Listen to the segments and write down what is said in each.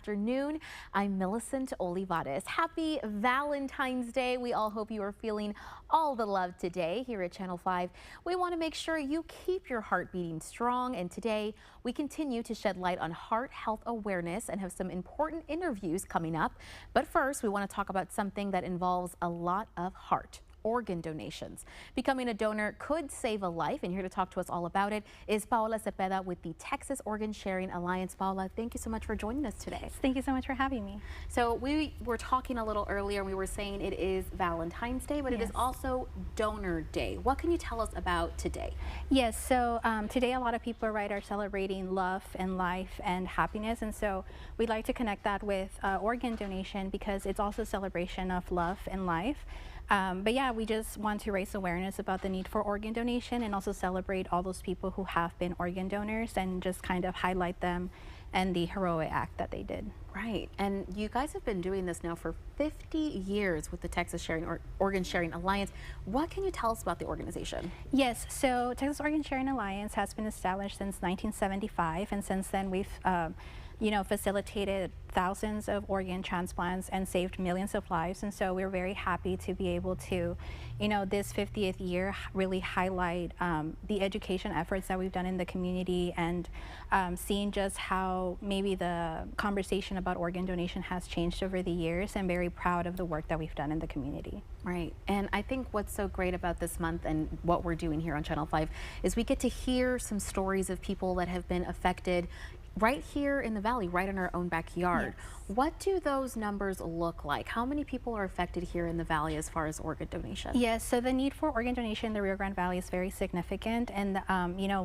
afternoon. I'm Millicent Olivares. Happy Valentine's Day. We all hope you are feeling all the love today. Here at Channel 5, we want to make sure you keep your heart beating strong. And today, we continue to shed light on heart health awareness and have some important interviews coming up. But first, we want to talk about something that involves a lot of heart. Organ donations. Becoming a donor could save a life, and here to talk to us all about it is Paola Cepeda with the Texas Organ Sharing Alliance. Paola, thank you so much for joining us today. Thank you so much for having me. So we were talking a little earlier, and we were saying it is Valentine's Day, but it is also Donor Day. What can you tell us about today? Yes, so today a lot of people are celebrating love and life and happiness, and so we'd like to connect that with organ donation because it's also a celebration of love and life. But yeah, we just want to raise awareness about the need for organ donation and also celebrate all those people who have been organ donors and just kind of highlight them and the heroic act that they did. Right, and you guys have been doing this now for 50 years with the Texas Organ Sharing Alliance. What can you tell us about the organization? Yes, so Texas Organ Sharing Alliance has been established since 1975, and since then we've facilitated thousands of organ transplants and saved millions of lives. And so we're very happy to be able to, this 50th year really highlight the education efforts that we've done in the community and seeing just how maybe the conversation about organ donation has changed over the years, and very proud of the work that we've done in the community. Right, and I think what's so great about this month and what we're doing here on Channel 5 is we get to hear some stories of people that have been affected right here in the Valley, right in our own backyard. Yes. What do those numbers look like? How many people are affected here in the Valley as far as organ donation? Yes, so the need for organ donation in the Rio Grande Valley is very significant, and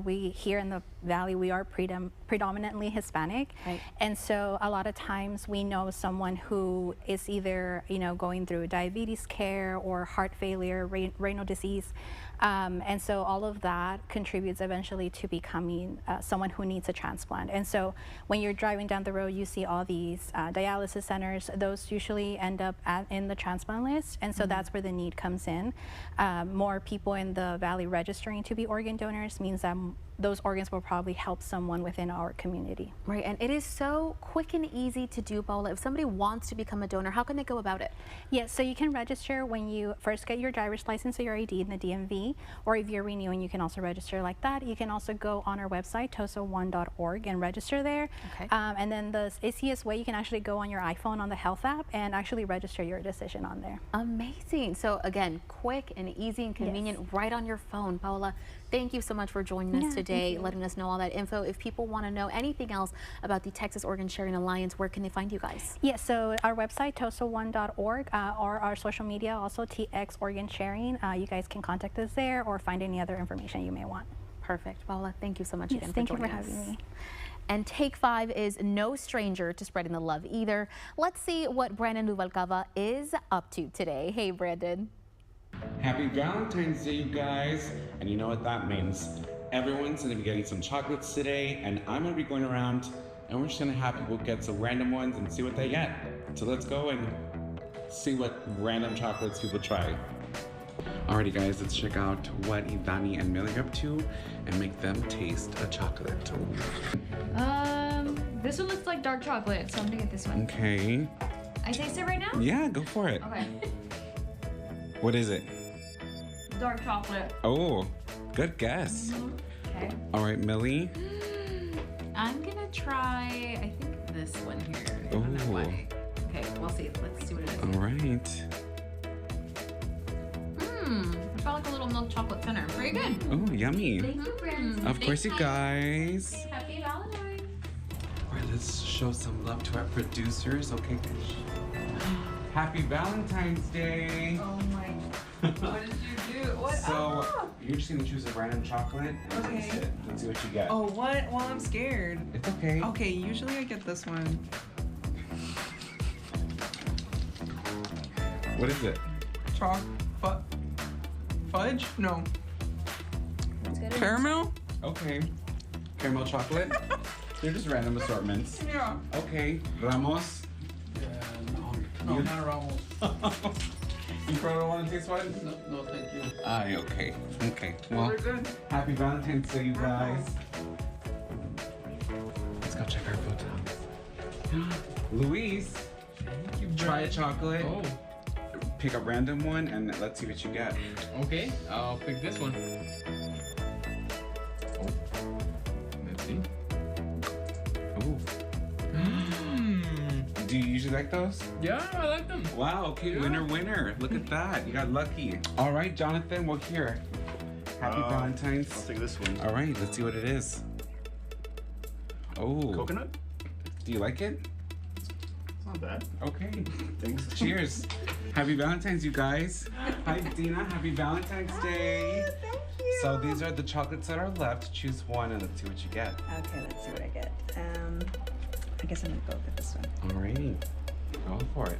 we here in the Valley, we are predominantly Hispanic, right. And so a lot of times we know someone who is either going through diabetes care or heart failure, renal disease, and so all of that contributes eventually to becoming someone who needs a transplant. And so when you're driving down the road, you see all these dialysis centers. Those usually end up in the transplant list, and so that's where the need comes in. More people in the Valley registering to be organ donors means that those organs will probably help someone within our community. Right, and it is so quick and easy to do, Paola. If somebody wants to become a donor, how can they go about it? Yes, so you can register when you first get your driver's license or your ID in the DMV, or if you're renewing, you can also register like that. You can also go on our website, tosa1.org, and register there. Okay. And then the easiest way, you can actually go on your iPhone on the health app and actually register your decision on there. Amazing. So again, quick and easy and convenient, right on your phone. Paola, thank you so much for joining us today, letting us know all that info. If people want to know anything else about the Texas Organ Sharing Alliance, where can they find you guys? Yes, so our website, tosa1.org, or our social media, also TX Organ Sharing. You guys can contact us there or find any other information you may want. Perfect. Paola, thank you so much again for joining us. Thank you for having me. And Take 5 is no stranger to spreading the love either. Let's see what Brandon Rubalcaba is up to today. Hey, Brandon. Happy Valentine's Day, you guys. And you know what that means. Everyone's gonna be getting some chocolates today, and I'm gonna be going around and we're just gonna have people get some random ones and see what they get. So let's go and see what random chocolates people try. Alrighty guys, let's check out what Ivani and Millie are up to and make them taste a chocolate. This one looks like dark chocolate, so I'm gonna get this one. Okay. I taste it right now? Yeah, go for it. Okay. What is it? Dark chocolate. Oh, good guess. Okay. All right, Millie. I'm gonna try, I think this one here. I Oh. don't know why. Okay, we'll see. Let's see what it is. All right. It's got like a little milk chocolate center. Very good. Oh, yummy. Thank you, Brandon. Of course, you guys. Happy Valentine's. All right, let's show some love to our producers. Okay. Happy Valentine's Day. Oh my. What did you do? What? So, you're just gonna choose a random chocolate and taste it. Let's see what you get. Oh, what? Well, I'm scared. It's okay. Okay, usually I get this one. What is it? Fudge? No. Caramel? Okay. Caramel chocolate? They're just random assortments. Yeah. Okay. Ramos? No, not Ramos. You probably don't want to taste one? No, thank you. Okay. Okay. Well, We're good. happy Valentine's Day, you guys. Let's go check our photos. Luis, Thank you, try a Brad. chocolate. Oh, Pick a random one and let's see what you get. okay. I'll pick this one. Oh, let's see. Ooh. Do you usually like those? Yeah, I like them. Wow, okay, Yeah. winner. Look at that. You got lucky. All right, Jonathan, well, here. Happy Valentine's. I'll take this one. All right, let's see what it is. Oh. Coconut? Do you like it? It's not bad. Okay. Thanks. Cheers. Happy Valentine's, you guys. Hi, Dina. Happy Valentine's Day. Thank you. So these are the chocolates that are left. Choose one and let's see what you get. Okay, let's see what I get. I guess I'm gonna go with this one. All right. Go for it.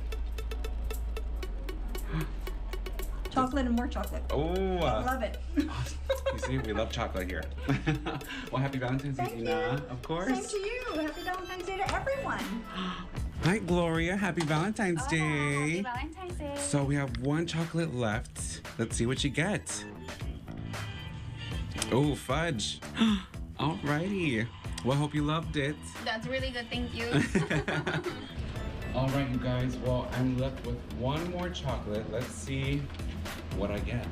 Chocolate and more chocolate. Oh. I love it. You see, we love chocolate here. Well, happy Valentine's Day, Thank you. Dina. Of course. Same to you. Happy Valentine's Day to everyone. Hi, Gloria. Happy Valentine's Day. Happy Valentine's Day. So we have one chocolate left. Let's see what you get. Oh, fudge. Alrighty. Well, I hope you loved it. That's really good, thank you. All right, you guys. Well, I'm left with one more chocolate. Let's see what I get.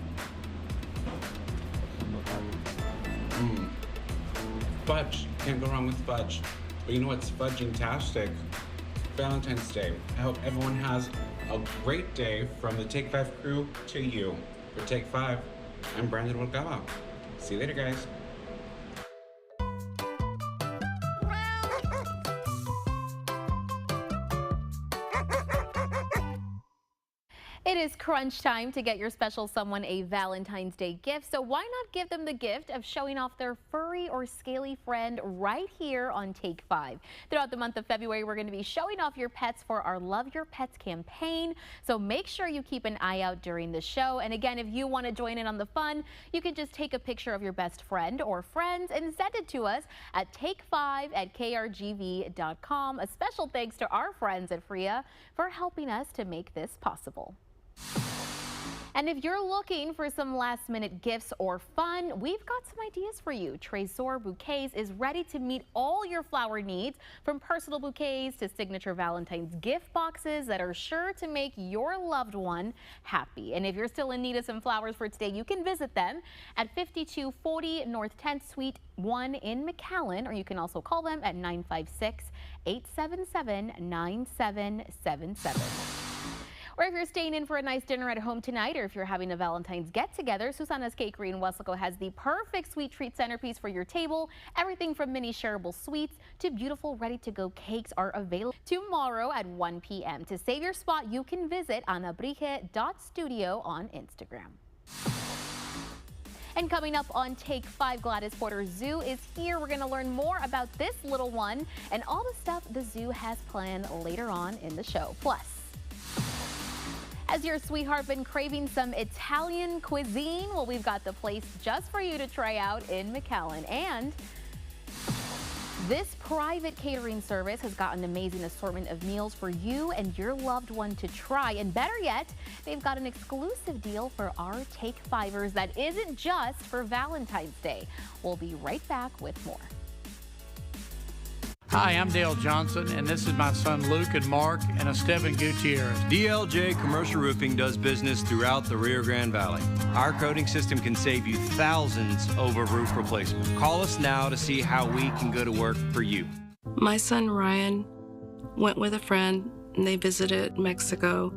Fudge. Can't go wrong with fudge. But you know what's fudging-tastic? Valentine's Day. I hope everyone has a great day from the Take 5 crew to you. For Take 5, I'm Brandon Wilgaba. See you later, guys. It is crunch time to get your special someone a Valentine's Day gift, so why not give them the gift of showing off their furry or scaly friend right here on Take 5. Throughout the month of February, we're going to be showing off your pets for our Love Your Pets campaign, so make sure you keep an eye out during the show. And again, if you want to join in on the fun, you can just take a picture of your best friend or friends and send it to us at take5@krgv.com. A special thanks to our friends at Freya for helping us to make this possible. And if you're looking for some last-minute gifts or fun, we've got some ideas for you. Tresor Bouquets is ready to meet all your flower needs, from personal bouquets to signature Valentine's gift boxes that are sure to make your loved one happy. And if you're still in need of some flowers for today, you can visit them at 5240 North 10th Suite 1 in McAllen, or you can also call them at 956-877-9777. Or if you're staying in for a nice dinner at home tonight, or if you're having a Valentine's get-together, Susanna's Cakery in Weslaco has the perfect sweet treat centerpiece for your table. Everything from mini shareable sweets to beautiful ready-to-go cakes are available tomorrow at 1 p.m. To save your spot, you can visit anabrige.studio on Instagram. And coming up on Take 5, Gladys Porter Zoo is here. We're going to learn more about this little one and all the stuff the zoo has planned later on in the show. Plus, has your sweetheart been craving some Italian cuisine? Well, we've got the place just for you to try out in McAllen. And this private catering service has got an amazing assortment of meals for you and your loved one to try. And better yet, they've got an exclusive deal for our Take 5ers that isn't just for Valentine's Day. We'll be right back with more. Hi, I'm Dale Johnson, and this is my son Luke and Mark and Esteban Gutierrez. DLJ Commercial Roofing does business throughout the Rio Grande Valley. Our coating system can save you thousands over roof replacement. Call us now to see how we can go to work for you. My son Ryan went with a friend and they visited Mexico.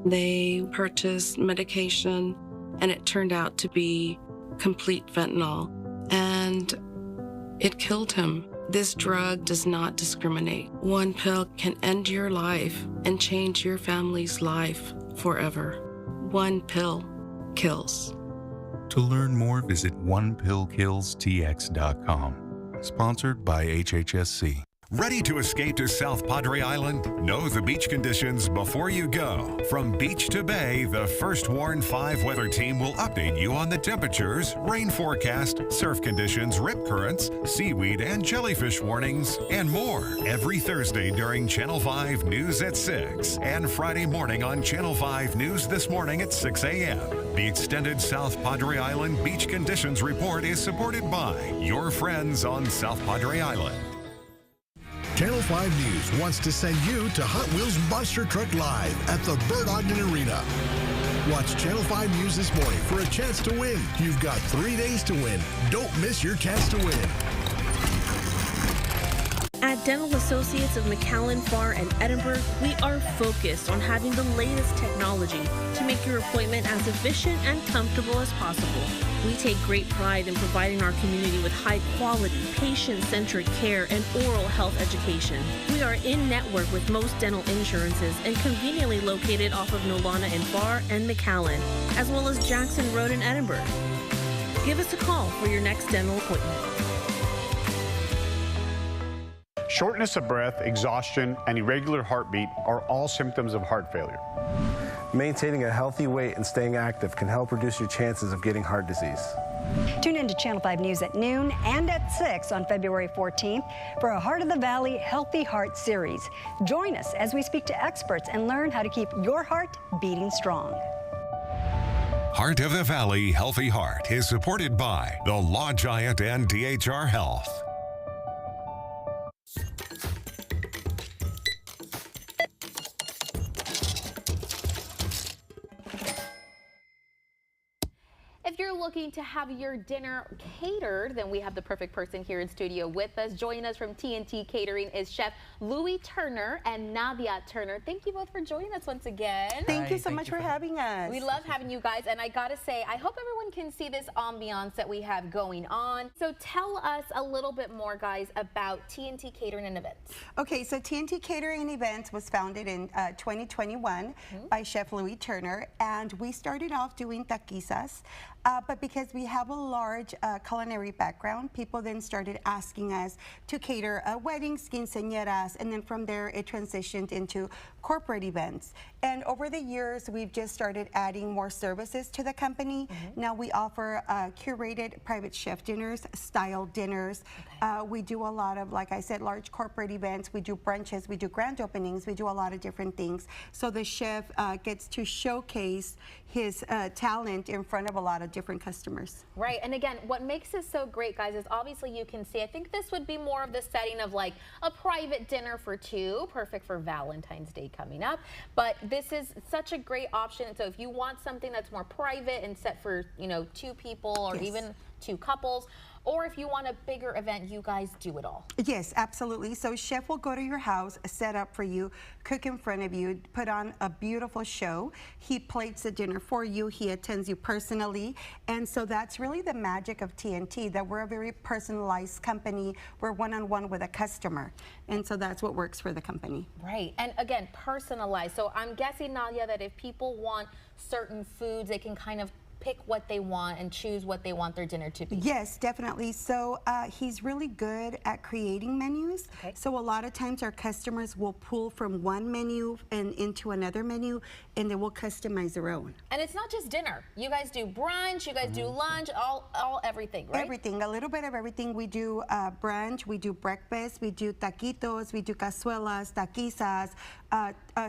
They purchased medication and it turned out to be complete fentanyl, and it killed him. This drug does not discriminate. One pill can end your life and change your family's life forever. One pill kills. To learn more, visit onepillkillstx.com. Sponsored by HHSC. Ready to escape to South Padre Island? Know the beach conditions before you go. From beach to bay, the First Warn 5 weather team will update you on the temperatures, rain forecast, surf conditions, rip currents, seaweed and jellyfish warnings, and more every Thursday during Channel 5 News at 6 and Friday morning on Channel 5 News This Morning at 6 a.m. The extended South Padre Island Beach Conditions Report is supported by your friends on South Padre Island. Channel 5 News wants to send you to Hot Wheels Monster Truck Live at the Bert Ogden Arena. Watch Channel 5 News this morning for a chance to win. You've got 3 days to win. Don't miss your chance to win. At Dental Associates of McAllen, Farr, and Edinburgh, we are focused on having the latest technology to make your appointment as efficient and comfortable as possible. We take great pride in providing our community with high-quality, patient-centric care and oral health education. We are in-network with most dental insurances and conveniently located off of Nolana in Farr and McAllen, as well as Jackson Road in Edinburgh. Give us a call for your next dental appointment. Shortness of breath, exhaustion, and irregular heartbeat are all symptoms of heart failure. Maintaining a healthy weight and staying active can help reduce your chances of getting heart disease. Tune in to Channel 5 News at noon and at 6 on February 14th for a Heart of the Valley Healthy Heart series. Join us as we speak to experts and learn how to keep your heart beating strong. Heart of the Valley Healthy Heart is supported by The Law Giant and DHR Health. If you're looking to have your dinner catered, then we have the perfect person here in studio with us. Joining us from TNT Catering is Chef Louis Turner and Nadia Turner. Thank you both for joining us once again. Thank you so much for having us. We love having you guys, and I gotta say, I hope everyone can see this ambiance that we have going on. So tell us a little bit more, guys, about TNT Catering and Events. Okay, so TNT Catering and Events was founded in 2021 by Chef Louis Turner, and we started off doing taquizas. But because we have a large culinary background, people then started asking us to cater weddings, quinceañeras, and then from there it transitioned into corporate events. And over the years, we've just started adding more services to the company. Now we offer curated private chef dinners, style dinners. We do a lot of, like I said, large corporate events. We do brunches, we do grand openings, we do a lot of different things. So the chef gets to showcase his talent in front of a lot of different customers. Right, and again, what makes this so great, guys, is obviously you can see, I think this would be more of the setting of like a private dinner for two, perfect for Valentine's Day coming up, but this is such a great option. So if you want something that's more private and set for, you know, two people or even two couples, or if you want a bigger event, you guys do it all. Yes, absolutely. So chef will go to your house, set up for you, cook in front of you, put on a beautiful show. He plates the dinner for you. He attends you personally. And so that's really the magic of TNT, that we're a very personalized company. We're one-on-one with a customer. And so that's what works for the company. Right. And again, personalized. So I'm guessing, Nadia, that if people want certain foods, they can kind of pick what they want and choose what they want their dinner to be. Yes, definitely. So he's really good at creating menus. So a lot of times our customers will pull from one menu and into another menu, and they will customize their own. And it's not just dinner. You guys do brunch, you guys do lunch, all everything, right? Everything, a little bit of everything. We do brunch, we do breakfast, we do taquitos, we do cazuelas, taquizas,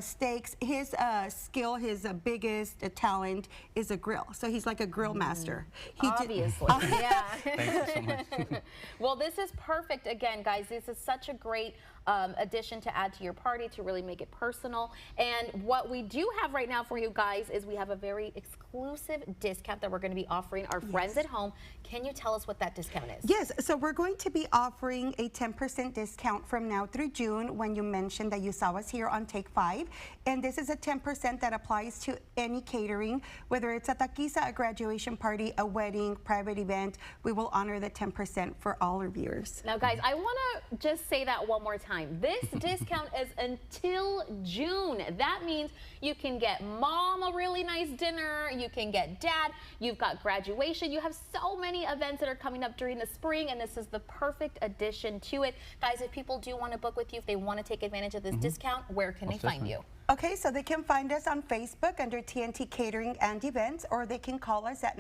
steaks. His skill, his biggest talent is a grill. So he's like a grill master. Obviously, yeah. Thank you so much. Well, this is perfect. Again, guys, this is such a great addition to add to your party to really make it personal. And what we do have right now for you guys is we have a very exclusive discount that we're going to be offering our friends at home. Can you tell us what that discount is? Yes, so we're going to be offering a 10% discount from now through June when you mentioned that you saw us here on Take 5. And this is a 10% that applies to any catering, whether it's a taquiza, a graduation party, a wedding, private event. We will honor the 10% for all our viewers. Now, guys, I want to just say that one more time. This discount is until June. That means you can get mom a really nice dinner, you can get dad, you've got graduation, you have so many events that are coming up during the spring, and this is the perfect addition to it. Guys, if people do want to book with you, if they want to take advantage of this discount, where can they find you? Okay, so they can find us on Facebook under TNT Catering and Events, or they can call us at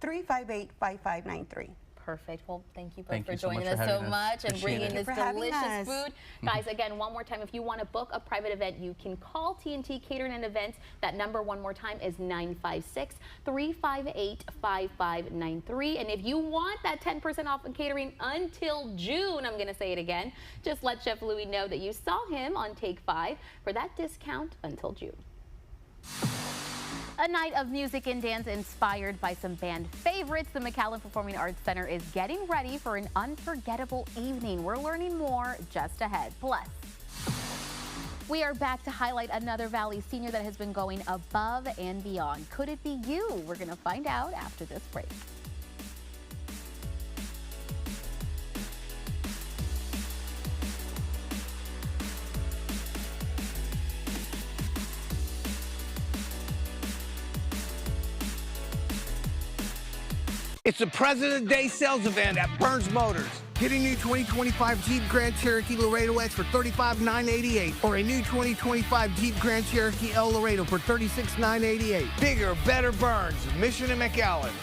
956-358-5593. Perfect. Well, thank you both Thank for you so joining much us for so having us. much and Appreciate bringing it. this Thank you for having delicious us. food. Guys, again, one more time, if you want to book a private event, you can call TNT Catering and Events. That number one more time is 956-358-5593. And if you want that 10% off in catering until June, I'm going to say it again, just let Chef Louis know that you saw him on Take 5 for that discount until June. A night of music and dance inspired by some band favorites. The McAllen Performing Arts Center is getting ready for an unforgettable evening. We're learning more just ahead. Plus, we are back to highlight another Valley senior that has been going above and beyond. Could it be you? We're going to find out after this break. It's the President's Day sales event at Burns Motors. Get a new 2025 Jeep Grand Cherokee Laredo X for $35,988 or a new 2025 Jeep Grand Cherokee El Laredo for $36,988. Bigger, better Burns, Mission and McAllen.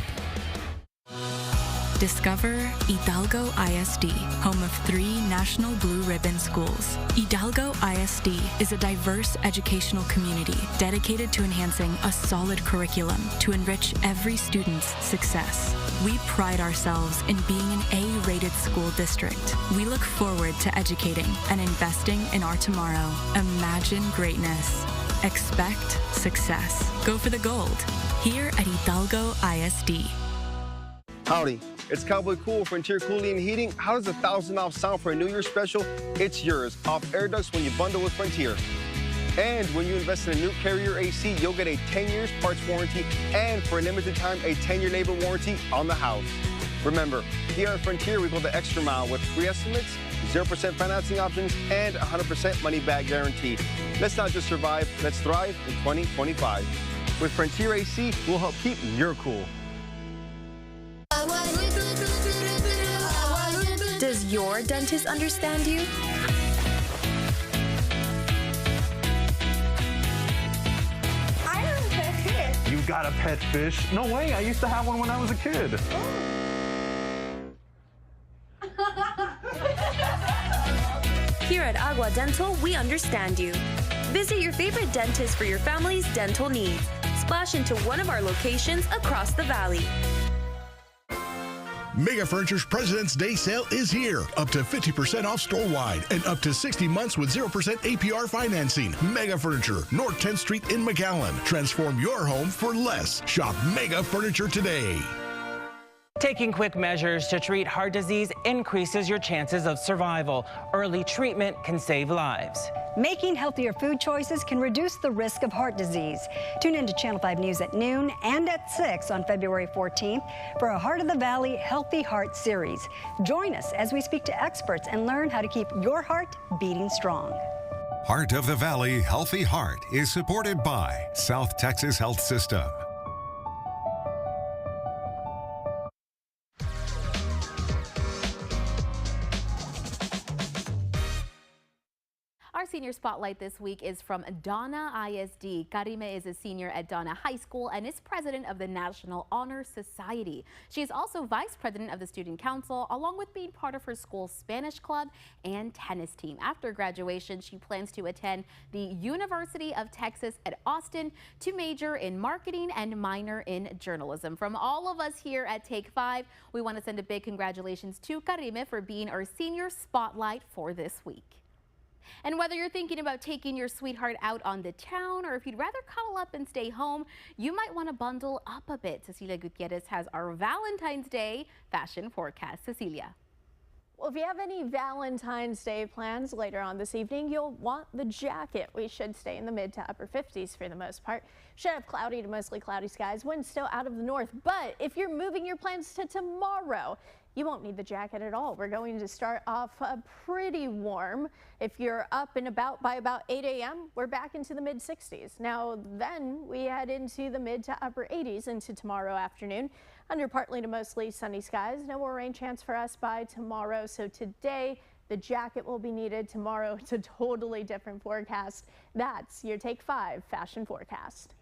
Discover Hidalgo ISD, home of 3 National Blue Ribbon schools. Hidalgo ISD is a diverse educational community dedicated to enhancing a solid curriculum to enrich every student's success. We pride ourselves in being an A-rated school district. We look forward to educating and investing in our tomorrow. Imagine greatness. Expect success. Go for the gold. Here at Hidalgo ISD. Howdy, it's Cowboy Cool, Frontier Cooling and Heating. How does $1,000 off sound for a New Year's special? It's yours, off air ducts when you bundle with Frontier. And when you invest in a new Carrier AC, you'll get a 10 years parts warranty and for a limited time, a 10-year labor warranty on the house. Remember, here at Frontier, we go the extra mile with free estimates, 0% financing options, and 100% money-back guarantee. Let's not just survive, let's thrive in 2025. With Frontier AC, we'll help keep your cool. Does your dentist understand you? I have a pet fish. You got a pet fish? No way, I used to have one when I was a kid. Here at Agua Dental, we understand you. Visit your favorite dentist for your family's dental needs. Splash into one of our locations across the valley. Mega Furniture's President's Day sale is here. Up to 50% off store-wide and up to 60 months with 0% APR financing. Mega Furniture, North 10th Street in McAllen. Transform your home for less. Shop Mega Furniture today. Taking quick measures to treat heart disease increases your chances of survival. Early treatment can save lives. Making healthier food choices can reduce the risk of heart disease. Tune in to Channel 5 News at noon and at 6 on February 14th for a Heart of the Valley Healthy Heart series. Join us as we speak to experts and learn how to keep your heart beating strong. Heart of the Valley Healthy Heart is supported by South Texas Health System. Our senior spotlight this week is from Donna ISD. Karime is a senior at Donna High School and is president of the National Honor Society. She is also vice president of the Student Council, along with being part of her school's Spanish club and tennis team. After graduation, she plans to attend the University of Texas at Austin to major in marketing and minor in journalism. From all of us here at Take 5, we want to send a big congratulations to Karime for being our senior spotlight for this week. And whether you're thinking about taking your sweetheart out on the town or if you'd rather cuddle up and stay home, you might want to bundle up a bit. Cecilia Gutierrez has our Valentine's Day fashion forecast. Cecilia. Well, if you have any Valentine's Day plans later on this evening, you'll want the jacket. We should stay in the mid to upper 50s for the most part. Should have cloudy to mostly cloudy skies. Wind still out of the north. But if you're moving your plans to tomorrow, you won't need the jacket at all. We're going to start off pretty warm. If you're up and about by about 8 a.m., we're back into the mid 60s. Now then we head into the mid to upper 80s into tomorrow afternoon. Under partly to mostly sunny skies. No more rain chance for us by tomorrow. So today the jacket will be needed. Tomorrow it's a totally different forecast. That's your Take 5 fashion forecast.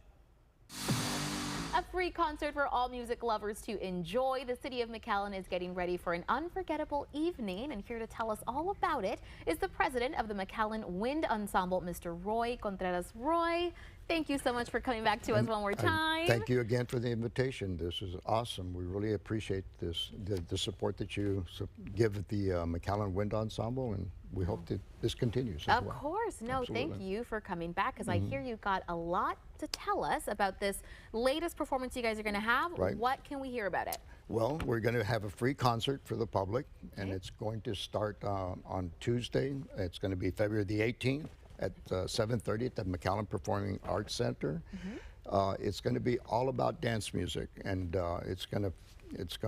A free concert for all music lovers to enjoy. The city of McAllen is getting ready for an unforgettable evening, and here to tell us all about it is the president of the McAllen Wind Ensemble, Mr. Roy Contreras. Roy, thank you so much for coming back to us one more time. Thank you again for the invitation. This is awesome. We really appreciate this, the support that you give the McAllen Wind Ensemble, and we hope that this continues as well. Of course. No, Absolutely. thank you for coming back, because I hear you've got a lot to tell us about this latest performance you guys are going to have. Right. What can we hear about it? Well, we're going to have a free concert for the public, and it's going to start on Tuesday. It's going to be February the 18th at 7:30 at the McAllen Performing Arts Center. It's going to be all about dance music, and it's going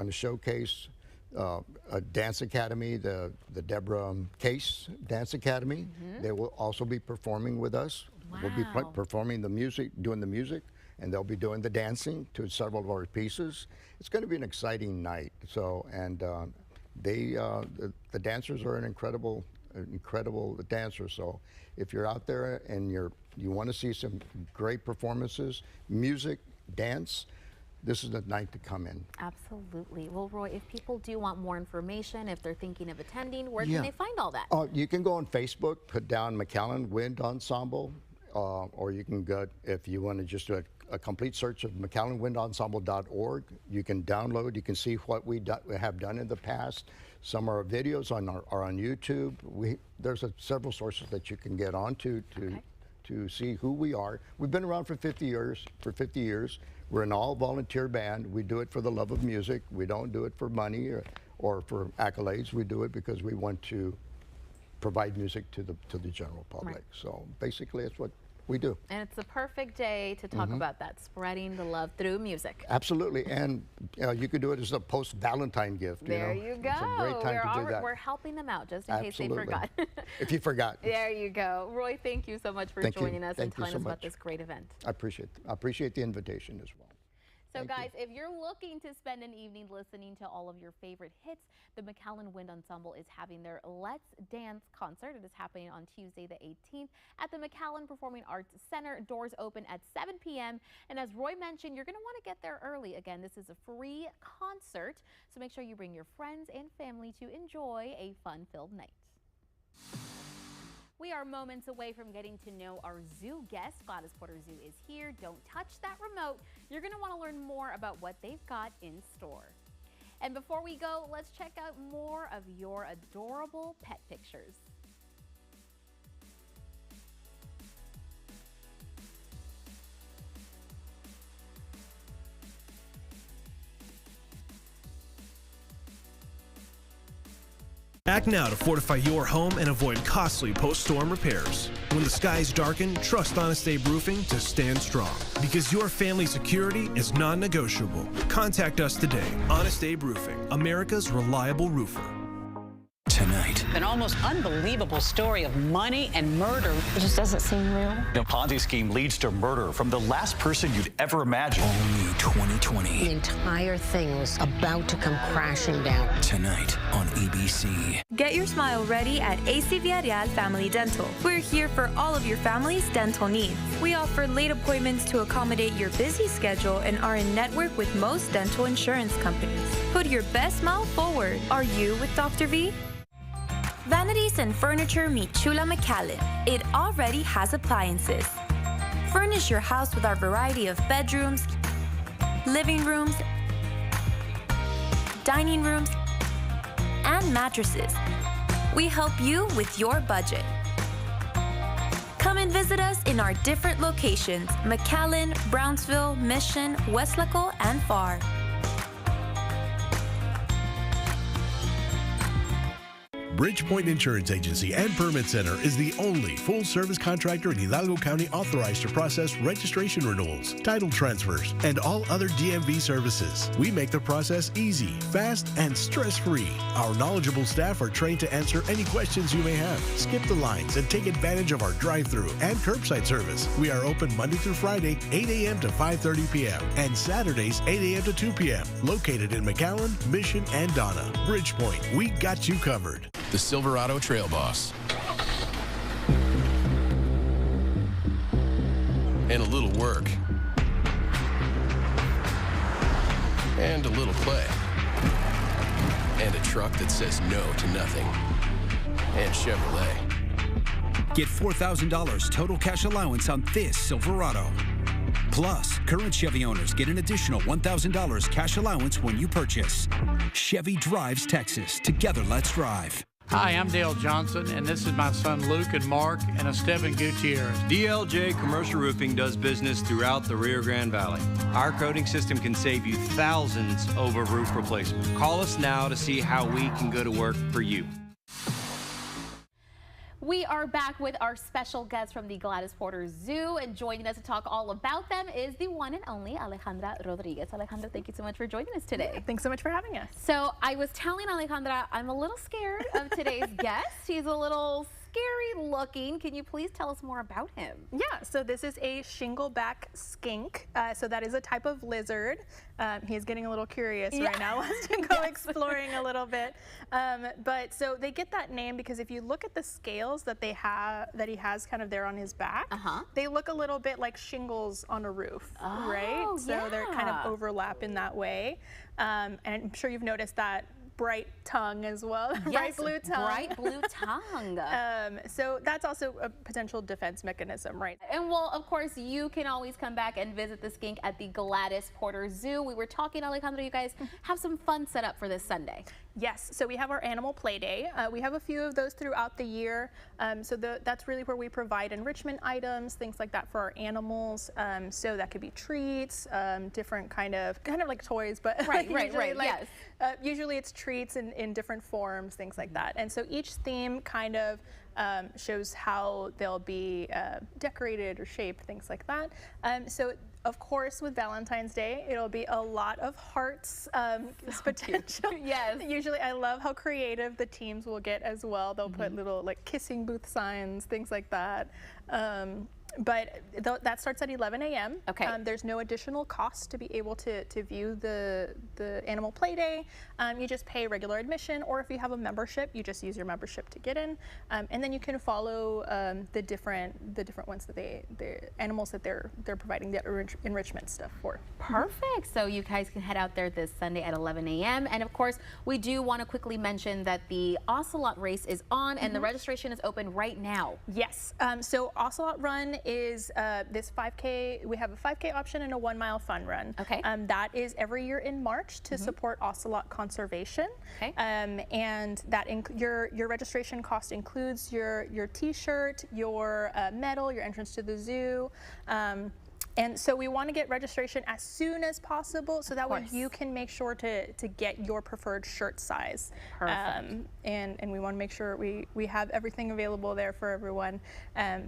to showcase a dance academy, the Deborah Case Dance Academy. They will also be performing with us. We'll be performing the music, doing the music, and they'll be doing the dancing to several of our pieces. It's going to be an exciting night. So, and the dancers are an incredible dancers. So, if you're out there and you want to see some great performances, music, dance, this is the night to come in. Absolutely. Well, Roy, if people do want more information, if they're thinking of attending, where can they find all that? You can go on Facebook, put down McAllen Wind Ensemble, or you can go, if you want to just do a complete search of McAllenWindEnsemble.org, you can download, you can see what we have done in the past. Some of our videos are on YouTube. There's several sources that you can get onto to see who we are. We've been around for 50 years. We're an all-volunteer band. We do it for the love of music. We don't do it for money or for accolades. We do it because we want to provide music to the general public. Right. So basically, it's what we do. And it's the perfect day to talk about that, spreading the love through music. Absolutely, and you could do it as a post-Valentine gift. There you go. It's a great time to do that. We're helping them out, just in case they forgot. If you forgot. There you go. Roy, thank you so much for joining us and telling us about this great event. I appreciate the invitation as well. So guys, if you're looking to spend an evening listening to all of your favorite hits, the McAllen Wind Ensemble is having their Let's Dance concert. It is happening on Tuesday the 18th at the McAllen Performing Arts Center. Doors open at 7 p.m. And as Roy mentioned, you're going to want to get there early. Again, this is a free concert, so make sure you bring your friends and family to enjoy a fun-filled night. We are moments away from getting to know our zoo guest. Gladys Porter Zoo is here. Don't touch that remote. You're going to want to learn more about what they've got in store. And before we go, let's check out more of your adorable pet pictures. Act now to fortify your home and avoid costly post-storm repairs. When the skies darken, trust Honest Abe Roofing to stand strong. Because your family's security is non-negotiable. Contact us today. Honest Abe Roofing, America's reliable roofer. Tonight, an almost unbelievable story of money and murder. It just doesn't seem real. The Ponzi scheme leads to murder from the last person you'd ever imagine. Only 2020. The entire thing was about to come crashing down. Tonight on ABC. Get your smile ready at AC Villarreal Family Dental. We're here for all of your family's dental needs. We offer late appointments to accommodate your busy schedule and are in network with most dental insurance companies. Put your best smile forward. Are you with Dr. V? Vanities and Furniture meet Chula McAllen. It already has appliances. Furnish your house with our variety of bedrooms, living rooms, dining rooms, and mattresses. We help you with your budget. Come and visit us in our different locations: McAllen, Brownsville, Mission, Westlaco, and Pharr. Bridgepoint Insurance Agency and Permit Center is the only full-service contractor in Hidalgo County authorized to process registration renewals, title transfers, and all other DMV services. We make the process easy, fast, and stress-free. Our knowledgeable staff are trained to answer any questions you may have. Skip the lines and take advantage of our drive-through and curbside service. We are open Monday through Friday, 8 a.m. to 5:30 p.m. and Saturdays, 8 a.m. to 2 p.m. Located in McAllen, Mission, and Donna. Bridgepoint, we got you covered. The Silverado Trail Boss. And a little work. and a little play. And a truck that says no to nothing. And Chevrolet. Get $4,000 total cash allowance on this Silverado. Plus, current Chevy owners get an additional $1,000 cash allowance when you purchase. Chevy drives Texas. Together, let's drive. Hi, I'm Dale Johnson, and this is my son Luke and Mark and Esteban Gutierrez. DLJ Commercial Roofing does business throughout the Rio Grande Valley. Our coating system can save you thousands over roof replacement. Call us now to see how we can go to work for you. We are back with our special guest from the Gladys Porter Zoo, and joining us to talk all about them is the one and only Alejandra Rodriguez. Alejandra, thank you so much for joining us today. Yeah, thanks so much for having us. So I was telling Alejandra I'm a little scared of today's guest. He's a little scary looking. Can you please tell us more about him? Yeah, so this is a shingleback skink. So that is a type of lizard. He's getting a little curious right now, wants to go exploring a little bit. But so they get that name because if you look at the scales that he has kind of there on his back, they look a little bit like shingles on a roof, right? So they're kind of overlap in that way. And I'm sure you've noticed that bright tongue as well, bright blue tongue. Bright blue tongue. So that's also a potential defense mechanism, right? And well, of course, you can always come back and visit the skink at the Gladys Porter Zoo. We were talking, Alejandra, you guys have some fun set up for this Sunday. Yes, so we have our animal play day. We have a few of those throughout the year. So that's really where we provide enrichment items, things like that for our animals. So that could be treats, different kind of like toys, but yes. Usually it's treats in different forms, things like that. And so each theme kind of shows how they'll be decorated or shaped, things like that. So of course, with Valentine's Day, it'll be a lot of hearts potential. Yes. Usually, I love how creative the teams will get as well. They'll put little like kissing booth signs, things like that. But that starts at 11 a.m. Okay. There's no additional cost to be able to view the animal play day. You just pay regular admission, or if you have a membership, you just use your membership to get in. And then you can follow the different ones that the animals that they're providing the enrichment stuff for. Perfect. So you guys can head out there this Sunday at 11 a.m. And of course, we do want to quickly mention that the Ocelot race is on, and the registration is open right now. Yes. So Ocelot Run is this 5K. We have a 5K option and a 1 mile fun run. Okay. That is every year in March to support ocelot conservation. Okay. And that your registration cost includes your T-shirt, your medal, your entrance to the zoo. And so we want to get registration as soon as possible, so that way you can make sure to get your preferred shirt size. Perfect. And we want to make sure we have everything available there for everyone.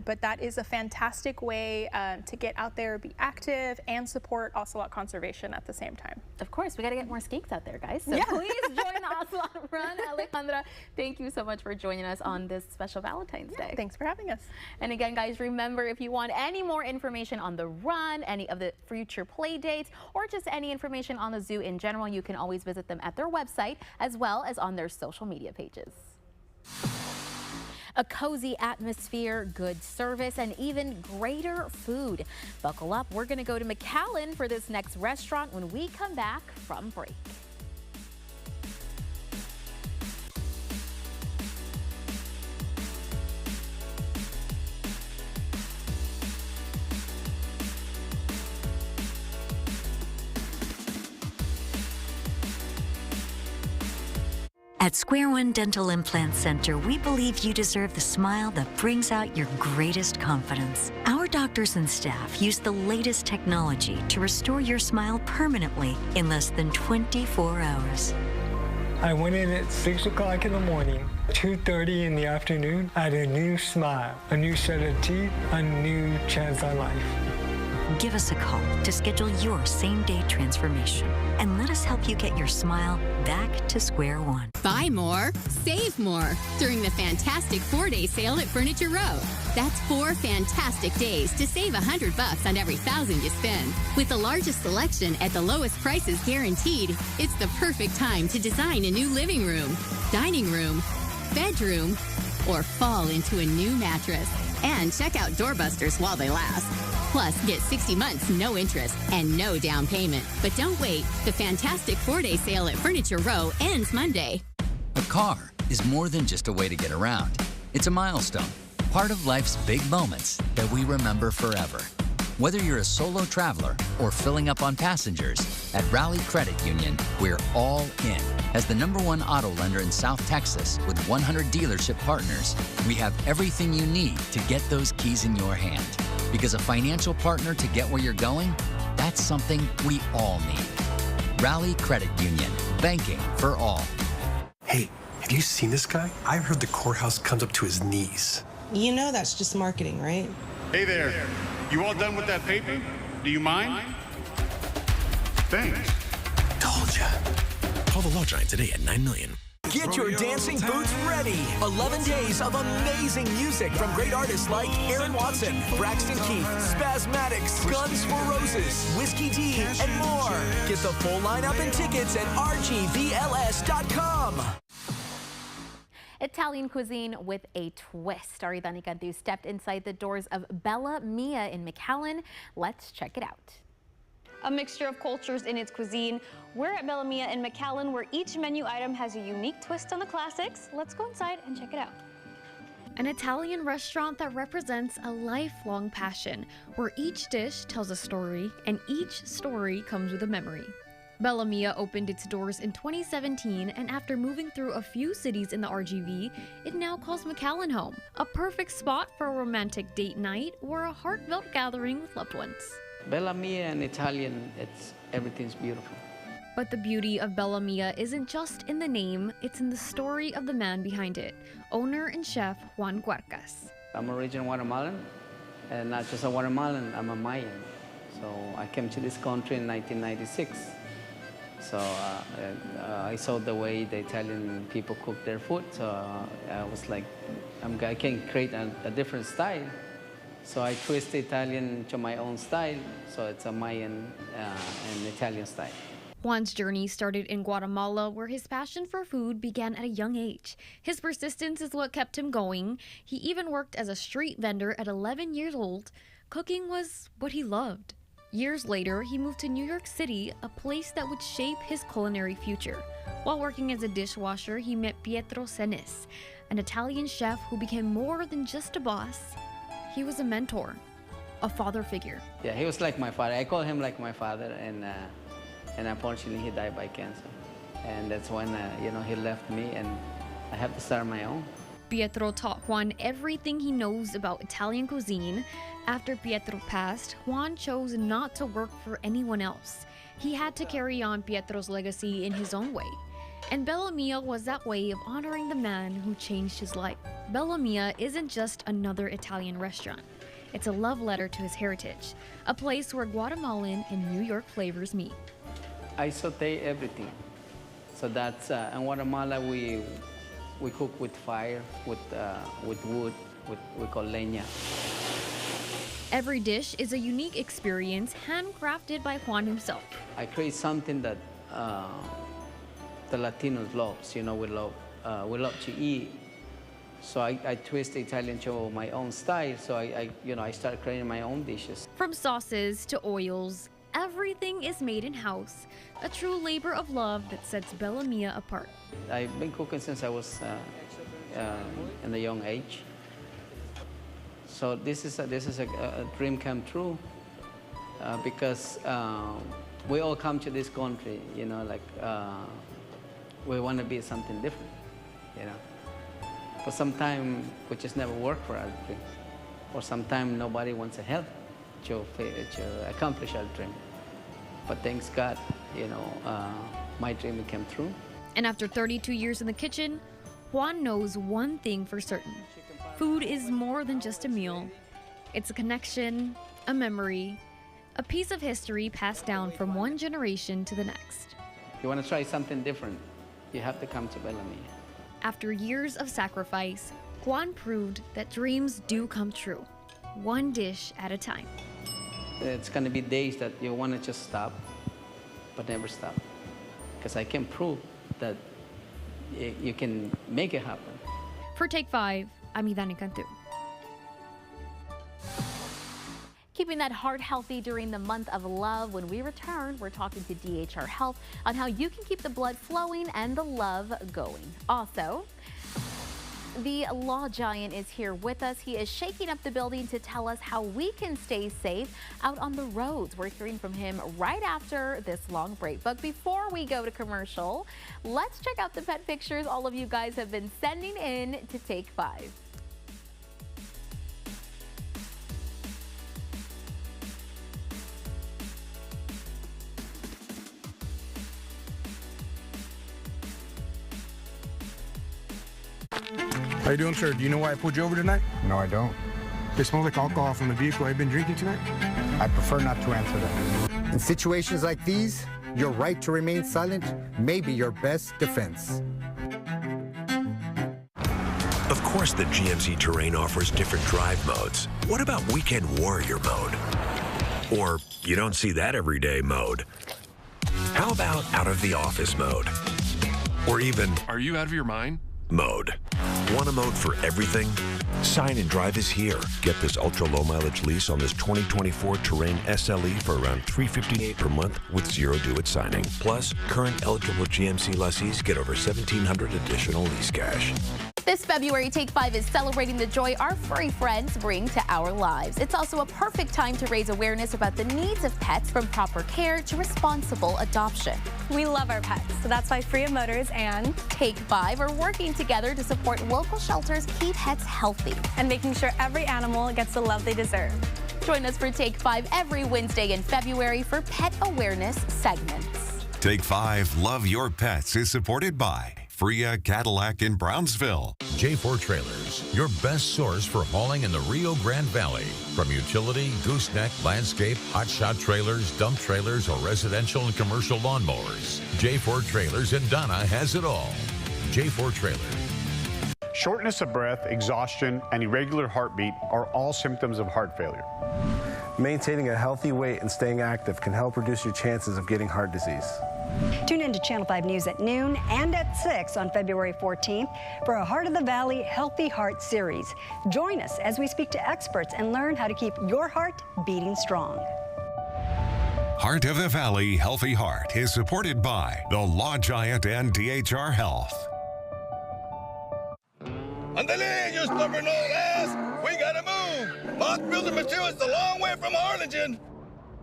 But that is a fantastic way to get out there, be active, and support ocelot conservation at the same time. Of course, we got to get more skinks out there, guys. So please join the Ocelot Run. Alejandra, thank you so much for joining us on this special Valentine's Day. Thanks for having us. And again, guys, remember, if you want any more information on the run, any of the future play dates, or just any information on the zoo in general, you can always visit them at their website as well as on their social media pages. A cozy atmosphere, good service, and even greater food. Buckle up, we're going to go to McAllen for this next restaurant when we come back from break. At Square One Dental Implant Center, we believe you deserve the smile that brings out your greatest confidence. Our doctors and staff use the latest technology to restore your smile permanently in less than 24 hours. I went in at 6 o'clock in the morning, 2:30 in the afternoon. I had a new smile, a new set of teeth, a new chance on life. Give us a call to schedule your same-day transformation and let us help you get your smile back to square one. Buy more, save more during the fantastic 4-day sale at Furniture Row. That's 4 fantastic days to save $100 on every $1,000 you spend. With the largest selection at the lowest prices guaranteed, it's the perfect time to design a new living room, dining room, bedroom, or fall into a new mattress. And check out Doorbusters while they last. Plus, get 60 months, no interest, and no down payment. But don't wait. The fantastic 4-day sale at Furniture Row ends Monday. A car is more than just a way to get around. It's a milestone, part of life's big moments that we remember forever. Whether you're a solo traveler or filling up on passengers, at Rally Credit Union, we're all in. As the #1 auto lender in South Texas with 100 dealership partners, we have everything you need to get those keys in your hand. Because a financial partner to get where you're going, that's something we all need. Rally Credit Union, banking for all. Hey, have you seen this guy? I heard the courthouse comes up to his knees. You know that's just marketing, right? Hey there. You all done with that paper? Do you mind? Thanks. Told ya. Call the Law Giant today at $9 million. Get your dancing boots ready. 11 days of amazing music from great artists like Aaron Watson, Braxton Keith, Spasmatics, Guns N' Roses, Whiskey D, and more. Get the full lineup and tickets at rgvls.com. Italian cuisine with a twist. Ari Dani Cantu stepped inside the doors of Bella Mia in McAllen. Let's check it out. A mixture of cultures in its cuisine. We're at Bella Mia in McAllen, where each menu item has a unique twist on the classics. Let's go inside and check it out. An Italian restaurant that represents a lifelong passion, where each dish tells a story and each story comes with a memory. Bella Mia opened its doors in 2017, and after moving through a few cities in the RGV, it now calls McAllen home, a perfect spot for a romantic date night or a heartfelt gathering with loved ones. Bella Mia in Italian, everything's beautiful. But the beauty of Bella Mia isn't just in the name, it's in the story of the man behind it, owner and chef Juan Guarcas. I'm originally Guatemalan, and not just a Guatemalan, I'm a Mayan. So I came to this country in 1996. So I saw the way the Italian people cook their food, so I was like, I can create a different style. So I twist the Italian to my own style, so it's a Mayan and Italian style. Juan's journey started in Guatemala, where his passion for food began at a young age. His persistence is what kept him going. He even worked as a street vendor at 11 years old. Cooking was what he loved. Years later, he moved to New York City, a place that would shape his culinary future. While working as a dishwasher, he met Pietro Senes, an Italian chef who became more than just a boss. He was a mentor, a father figure. Yeah, he was like my father. I call him like my father, and unfortunately he died by cancer. And that's when he left me, and I have to start my own. Pietro taught Juan everything he knows about Italian cuisine. After Pietro passed, Juan chose not to work for anyone else. He had to carry on Pietro's legacy in his own way. And Bella Mia was that way of honoring the man who changed his life. Bella Mia isn't just another Italian restaurant. It's a love letter to his heritage, a place where Guatemalan and New York flavors meet. I saute everything. So that's, in Guatemala, we cook with fire, with wood, we call leña. Every dish is a unique experience, handcrafted by Juan himself. I create something that the Latinos love. We love to eat. So I twist the Italian to my own style. So I start creating my own dishes. From sauces to oils, everything is made in-house, a true labor of love that sets Bella Mia apart. I've been cooking since I was in a young age. So this is a dream come true because we all come to this country, we want to be something different, But sometimes we just never work for our dream, or sometimes nobody wants to help to accomplish our dream. But thanks God, my dream came true. And after 32 years in the kitchen, Juan knows one thing for certain. Food is more than just a meal. It's a connection, a memory, a piece of history passed down from one generation to the next. You want to try something different, you have to come to Bella Mia. After years of sacrifice, Juan proved that dreams do come true, one dish at a time. It's going to be days that you want to just stop, but never stop. Because I can prove that you can make it happen. For Take 5, I'm Dani Cantu. keeping that heart healthy during the month of love. When we return, we're talking to DHR Health on how you can keep the blood flowing and the love going. Also, the law giant is here with us. He is shaking up the building to tell us how we can stay safe out on the roads. We're hearing from him right after this long break. But before we go to commercial, let's check out the pet pictures all of you guys have been sending in to Take 5. How you doing, sir? Do you know why I pulled you over tonight? No, I don't. It smells like alcohol from the vehicle. Have you been drinking tonight? I prefer not to answer that. In situations like these, your right to remain silent may be your best defense. Of course, the GMC Terrain offers different drive modes. What about Weekend Warrior mode? Or you don't see that every day mode? How about out of the office mode? Or even, are you out of your mind? Mode. Want a mode for everything? Sign and Drive is here. Get this ultra-low mileage lease on this 2024 Terrain SLE for around $358 per month with zero due at signing. Plus, current eligible GMC lessees get over $1,700 additional lease cash. This February, Take 5 is celebrating the joy our furry friends bring to our lives. It's also a perfect time to raise awareness about the needs of pets, from proper care to responsible adoption. We love our pets, so that's why Freya Motors and Take 5 are working together to support local shelters keep pets healthy and making sure every animal gets the love they deserve. Join us for Take 5 every Wednesday in February for pet awareness segments. Take 5 Love Your Pets is supported by Freya Cadillac in Brownsville. J4 Trailers, your best source for hauling in the Rio Grande Valley. From utility, gooseneck, landscape, hotshot trailers, dump trailers, or residential and commercial lawnmowers, J4 Trailers in Donna has it all. J4 Trailers. Shortness of breath, exhaustion, and irregular heartbeat are all symptoms of heart failure. Maintaining a healthy weight and staying active can help reduce your chances of getting heart disease. Tune in to Channel 5 News at noon and at 6 on February 14th for a Heart of the Valley Healthy Heart series. Join us as we speak to experts and learn how to keep your heart beating strong. Heart of the Valley Healthy Heart is supported by the Law Giant and DHR Health. Andale, you stubborn old ass! We gotta move! Mott's Building Materials is a long way from Harlingen.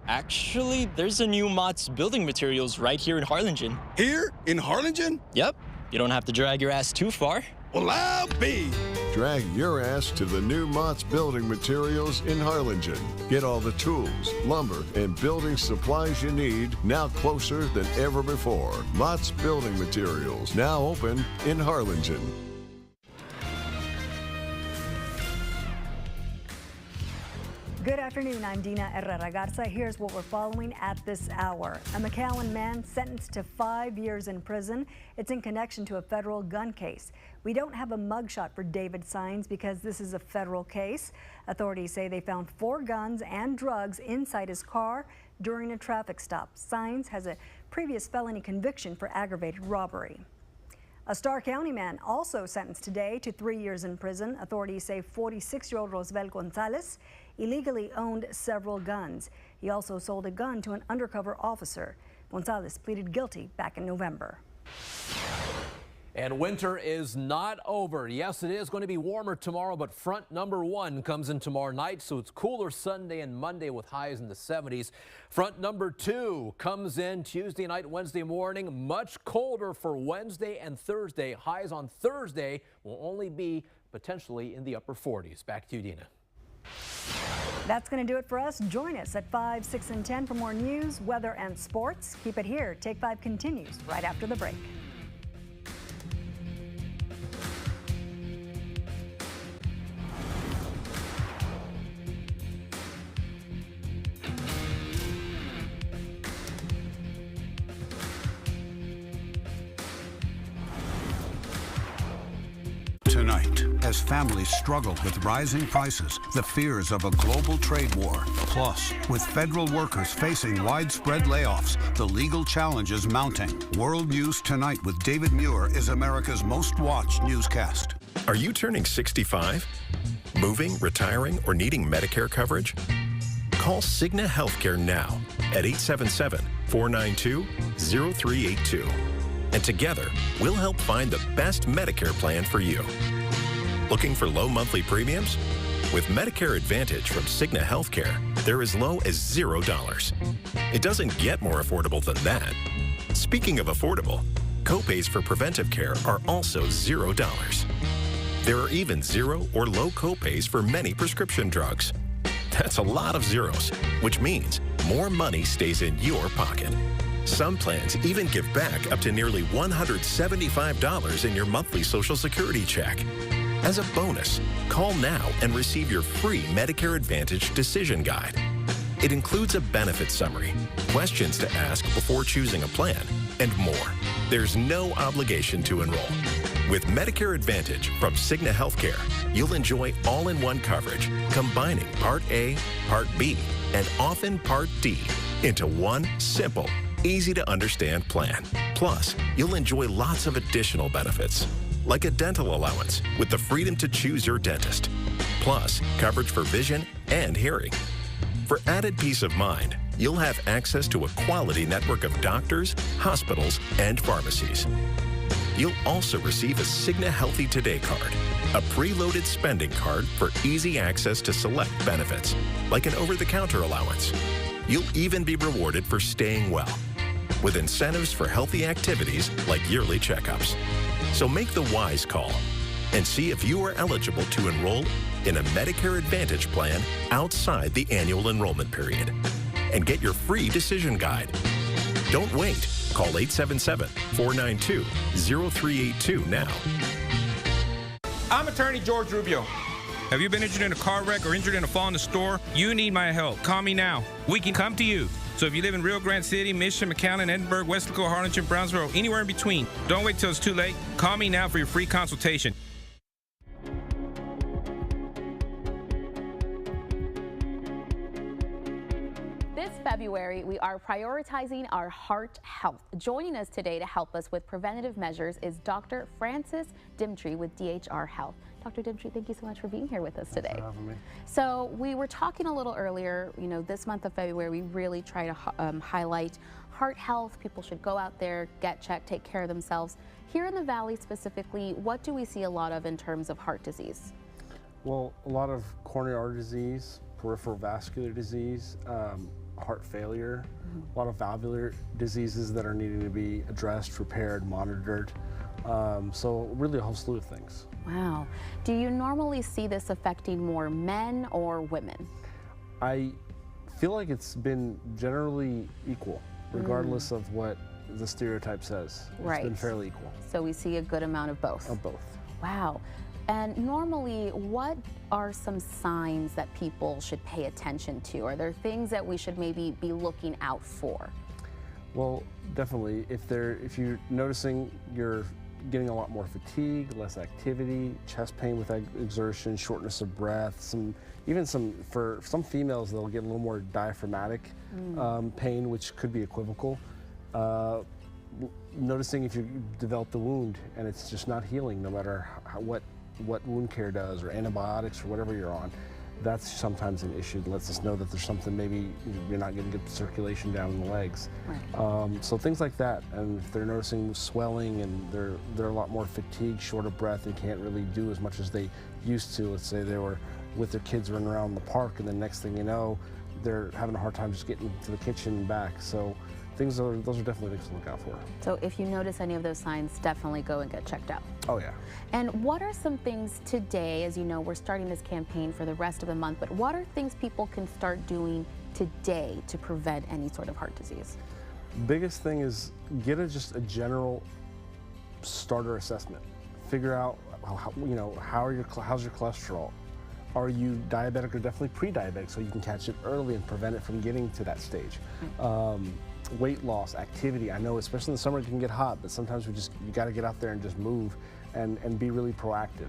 Actually, there's a new Mott's Building Materials right here in Harlingen. Here? In Harlingen? Yep. You don't have to drag your ass too far. Well, I'll be. Drag your ass to the new Mott's Building Materials in Harlingen. Get all the tools, lumber, and building supplies you need now closer than ever before. Mott's Building Materials, now open in Harlingen. Good afternoon, I'm Dina Herrera Garza. Here's what we're following at this hour. A McAllen man sentenced to 5 years in prison. It's in connection to a federal gun case. We don't have a mugshot for David Sines because this is a federal case. Authorities say they found 4 guns and drugs inside his car during a traffic stop. Sines has a previous felony conviction for aggravated robbery. A Starr County man also sentenced today to 3 years in prison. Authorities say 46-year-old Rosvel Gonzalez illegally owned several guns. He also sold a gun to an undercover officer. Gonzalez pleaded guilty back in November. And winter is not over. Yes, it is going to be warmer tomorrow, but front number 1 comes in tomorrow night, so it's cooler Sunday and Monday with highs in the 70s. Front number 2 comes in Tuesday night, Wednesday morning, much colder for Wednesday and Thursday. Highs on Thursday will only be potentially in the upper 40s. Back to you, Dina. That's going to do it for us. Join us at 5, 6, and 10 for more news, weather, and sports. Keep it here. Take 5 continues right after the break. Tonight, as families struggle with rising prices, the fears of a global trade war, plus, with federal workers facing widespread layoffs, the legal challenges mounting. World News Tonight with David Muir is America's most watched newscast. Are you turning 65? Moving, retiring, or needing Medicare coverage? Call Cigna Healthcare now at 877-492-0382. And together, we'll help find the best Medicare plan for you. Looking for low monthly premiums? With Medicare Advantage from Cigna Healthcare, they're as low as $0. It doesn't get more affordable than that. Speaking of affordable, copays for preventive care are also $0. There are even zero or low copays for many prescription drugs. That's a lot of zeros, which means more money stays in your pocket. Some plans even give back up to nearly $175 in your monthly Social Security check. As a bonus, call now and receive your free Medicare Advantage Decision Guide. It includes a benefit summary, questions to ask before choosing a plan, and more. There's no obligation to enroll. With Medicare Advantage from Cigna Healthcare, you'll enjoy all-in-one coverage, combining Part A, Part B, and often Part D into one simple, easy-to-understand plan. Plus, you'll enjoy lots of additional benefits, like a dental allowance with the freedom to choose your dentist, plus coverage for vision and hearing. For added peace of mind, you'll have access to a quality network of doctors, hospitals, and pharmacies. You'll also receive a Cigna Healthy Today card, a preloaded spending card for easy access to select benefits, like an over-the-counter allowance. You'll even be rewarded for staying well, with incentives for healthy activities like yearly checkups. So make the wise call and see if you are eligible to enroll in a Medicare Advantage plan outside the annual enrollment period. And get your free decision guide. Don't wait. Call 877-492-0382 now. I'm attorney George Rubio. Have you been injured in a car wreck or injured in a fall in the store? You need my help. Call me now. We can come to you. So if you live in Rio Grande City, Mission, McAllen, Edinburgh, Weslaco, Harlingen, Brownsville, anywhere in between, don't wait till it's too late. Call me now for your free consultation. This February, we are prioritizing our heart health. Joining us today to help us with preventative measures is Dr. Francis Dimtry with DHR Health. Dr. Dimtry, thank you so much for being here with us today. Thanks for having me. So we were talking a little earlier, you know, this month of February, we really try to highlight heart health. People should go out there, get checked, take care of themselves. Here in the Valley specifically, what do we see a lot of in terms of heart disease? Well, a lot of coronary artery disease, peripheral vascular disease, heart failure, a lot of valvular diseases that are needing to be addressed, repaired, monitored. So really a whole slew of things. Wow. Do you normally see this affecting more men or women? I feel like it's been generally equal, regardless of what the stereotype says. Right. It's been fairly equal. So we see a good amount of both? Of both. Wow. And normally, what are some signs that people should pay attention to? Are there things that we should maybe be looking out for? Well, definitely. If you're noticing you're getting a lot more fatigue, less activity, chest pain with exertion, shortness of breath, for some females, they'll get a little more diaphragmatic pain, which could be equivocal. Noticing if you developed a wound and it's just not healing, no matter what wound care does or antibiotics or whatever you're on, that's sometimes an issue that lets us know that there's something, maybe you're not getting good circulation down in the legs. Right. So things like that, and if they're noticing swelling and they're a lot more fatigued, short of breath, and can't really do as much as they used to. Let's say they were with their kids running around the park, and the next thing you know, they're having a hard time just getting to the kitchen and back. So those are definitely things to look out for. So if you notice any of those signs, definitely go and get checked out. Oh yeah. And what are some things today, as you know, we're starting this campaign for the rest of the month, but what are things people can start doing today to prevent any sort of heart disease? Biggest thing is get just a general starter assessment. Figure out how's your cholesterol. Are you diabetic or definitely pre-diabetic, so you can catch it early and prevent it from getting to that stage. Weight loss, activity. I know especially in the summer it can get hot, but sometimes you got to get out there and just move and be really proactive.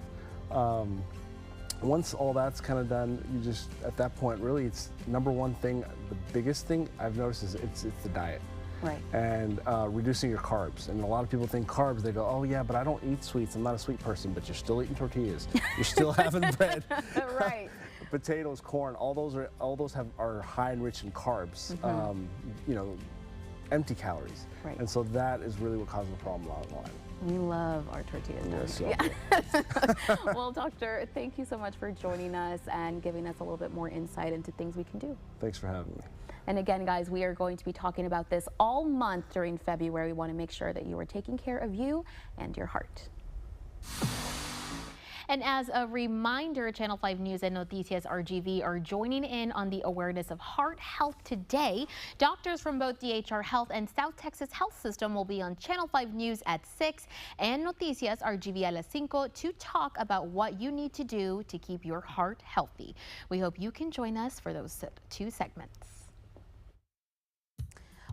Once all that's kind of done, you just, at that point, really it's number one thing, the biggest thing I've noticed is it's the diet. Right. And reducing your carbs. And a lot of people think carbs, they go, oh yeah, but I don't eat sweets, I'm not a sweet person, but you're still eating tortillas. You're still having bread. Right. potatoes, corn, all those are high and rich in carbs. You know, empty calories. Right. And so that is really what causes the problem a lot of the time. We love our tortillas. Yes, Yeah. Well, doctor, thank you so much for joining us and giving us a little bit more insight into things we can do. Thanks for having me. And again, guys, we are going to be talking about this all month during February. We want to make sure that you are taking care of you and your heart. And as a reminder, Channel 5 News and Noticias RGV are joining in on the awareness of heart health today. Doctors from both DHR Health and South Texas Health System will be on Channel 5 News at 6 and Noticias RGV a las 5 to talk about what you need to do to keep your heart healthy. We hope you can join us for those 2 segments.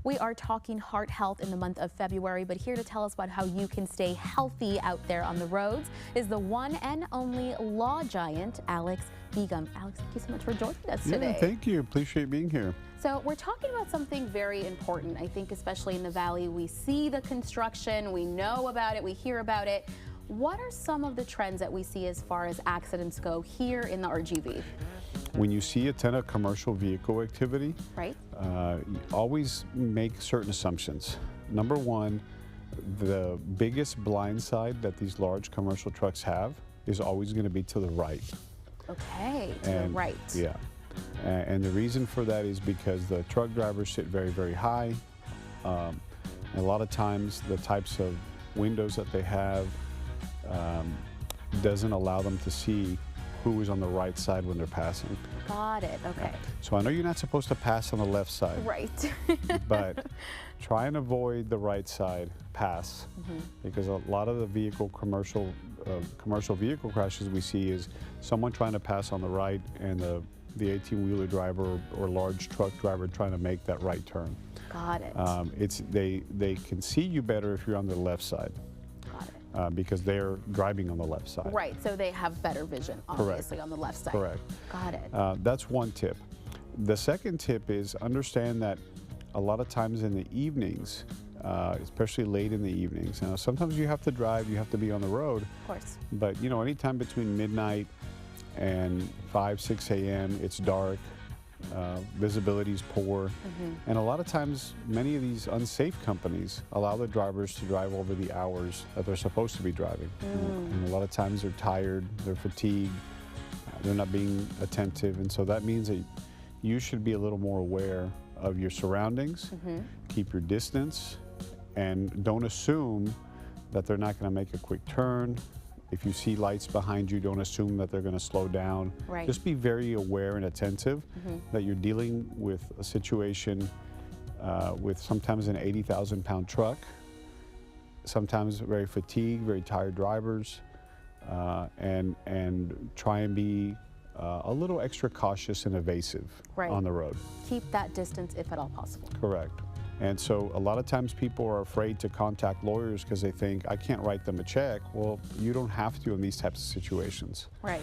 We are talking heart health in the month of February, but here to tell us about how you can stay healthy out there on the roads is the one and only law giant, Alex Begum. Alex, thank you so much for joining us today. Yeah, thank you. Appreciate being here. So we're talking about something very important. I think especially in the Valley, we see the construction, we know about it, we hear about it. What are some of the trends that we see as far as accidents go here in the RGV? When you see a ton of commercial vehicle activity, right? You always make certain assumptions. Number one, the biggest blind side that these large commercial trucks have is always going to be to the right. Okay, to the right. Yeah. And the reason for that is because the truck drivers sit very, very high. A lot of times the types of windows that they have doesn't allow them to see who is on the right side when they're passing. Got it, okay. So I know you're not supposed to pass on the left side. Right. But try and avoid the right side pass because a lot of the commercial vehicle crashes we see is someone trying to pass on the right and the 18-wheeler driver or large truck driver trying to make that right turn. Got it. They can see you better if you're on the left side. Because they're driving on the left side. Right, so they have better vision, obviously, on the left side. Correct. Got it. That's one tip. The second tip is understand that a lot of times in the evenings, especially late in the evenings, now sometimes you have to drive, you have to be on the road. Of course. But you know, anytime between midnight and 5, 6 a.m., it's dark. Visibility is poor, and a lot of times many of these unsafe companies allow the drivers to drive over the hours that they're supposed to be driving. And a lot of times they're tired, they're fatigued, they're not being attentive, and so that means that you should be a little more aware of your surroundings, keep your distance, and don't assume that they're not going to make a quick turn. If you see lights behind you, don't assume that they're going to slow down. Right. Just be very aware and attentive that you're dealing with a situation with sometimes an 80,000-pound truck, sometimes very fatigued, very tired drivers, and try and be a little extra cautious and evasive on the road. Keep that distance if at all possible. Correct. And so a lot of times people are afraid to contact lawyers because they think, I can't write them a check. Well, you don't have to in these types of situations. Right.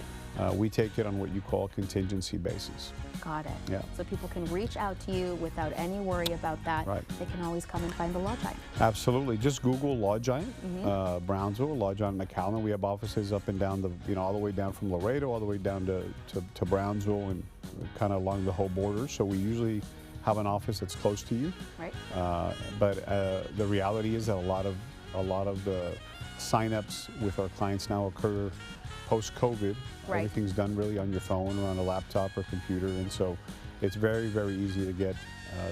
We take it on what you call a contingency basis. Got it. Yeah. So people can reach out to you without any worry about that. Right. They can always come and find the Law Giant. Absolutely. Just Google Law Giant, Brownsville, Law Giant McAllen. We have offices up and down all the way down from Laredo, all the way down to Brownsville and kind of along the whole border. So we usually have an office that's close to you. Right. But the reality is that a lot of the sign-ups with our clients now occur post-COVID. Right. Everything's done really on your phone or on a laptop or computer, and so it's very, very easy to get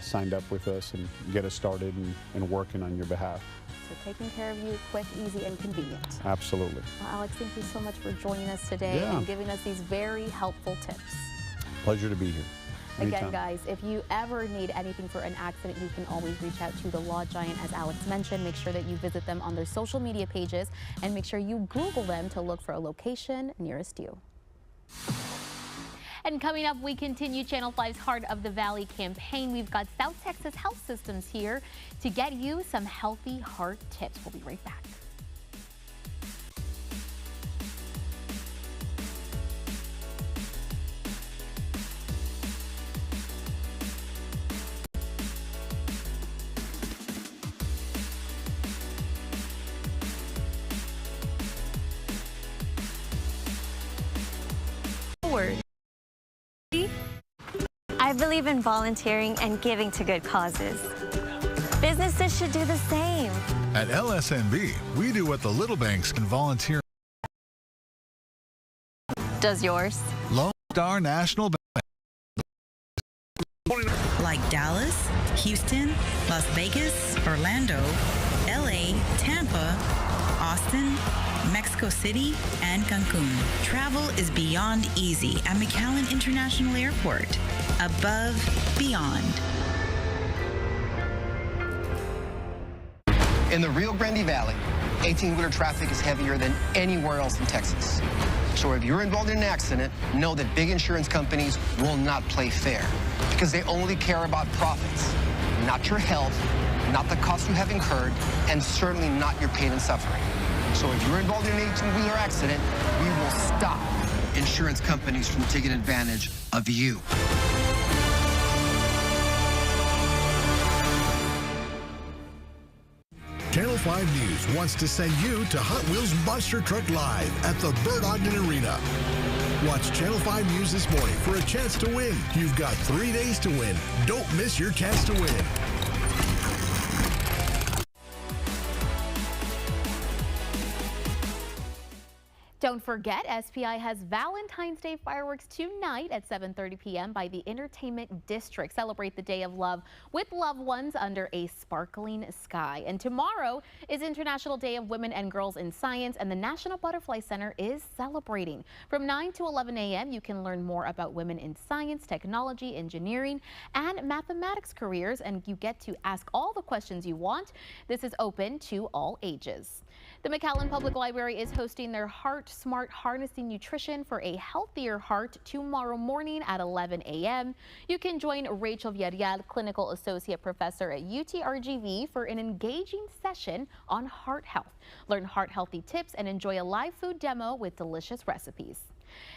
signed up with us and get us started and working on your behalf. So taking care of you, quick, easy, and convenient. Absolutely. Well, Alex, thank you so much for joining us today and giving us these very helpful tips. Pleasure to be here. Anytime. Again, guys, if you ever need anything for an accident, you can always reach out to the Law Giant, as Alex mentioned. Make sure that you visit them on their social media pages and make sure you Google them to look for a location nearest you. And coming up, we continue Channel 5's Heart of the Valley campaign. We've got South Texas Health Systems here to get you some healthy heart tips. We'll be right back. I believe in volunteering and giving to good causes. Businesses should do the same. At LSNB, we do what the little banks can volunteer. Does yours? Lone Star National Bank. Like Dallas, Houston, Las Vegas, Orlando, LA, Tampa, Austin, Mexico City, and Cancun. Travel is beyond easy at McAllen International Airport. Above, beyond. In the Rio Grande Valley, 18-wheeler traffic is heavier than anywhere else in Texas. So if you're involved in an accident, know that big insurance companies will not play fair because they only care about profits, not your health, not the cost you have incurred, and certainly not your pain and suffering. So if you're involved in an 18-wheeler accident, we will stop insurance companies from taking advantage of you. Channel 5 News wants to send you to Hot Wheels Monster Truck Live at the Bert Ogden Arena. Watch Channel 5 News this morning for a chance to win. You've got 3 days to win. Don't miss your chance to win. Don't forget, SPI has Valentine's Day fireworks tonight at 7:30 p.m. by the Entertainment District. Celebrate the Day of Love with loved ones under a sparkling sky. And tomorrow is International Day of Women and Girls in Science, and the National Butterfly Center is celebrating. From 9 to 11 a.m., you can learn more about women in science, technology, engineering, and mathematics careers, and you get to ask all the questions you want. This is open to all ages. The McAllen Public Library is hosting their Heart Smart Harnessing Nutrition for a Healthier Heart tomorrow morning at 11 a.m. You can join Rachel Villarreal, Clinical Associate Professor at UTRGV, for an engaging session on heart health. Learn heart healthy tips and enjoy a live food demo with delicious recipes.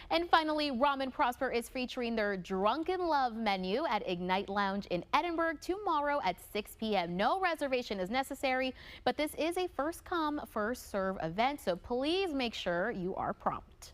And finally, Ramen Prosper is featuring their Drunken Love menu at Ignite Lounge in Edinburgh tomorrow at 6 p.m. No reservation is necessary, but this is a first come, first serve event, so please make sure you are prompt.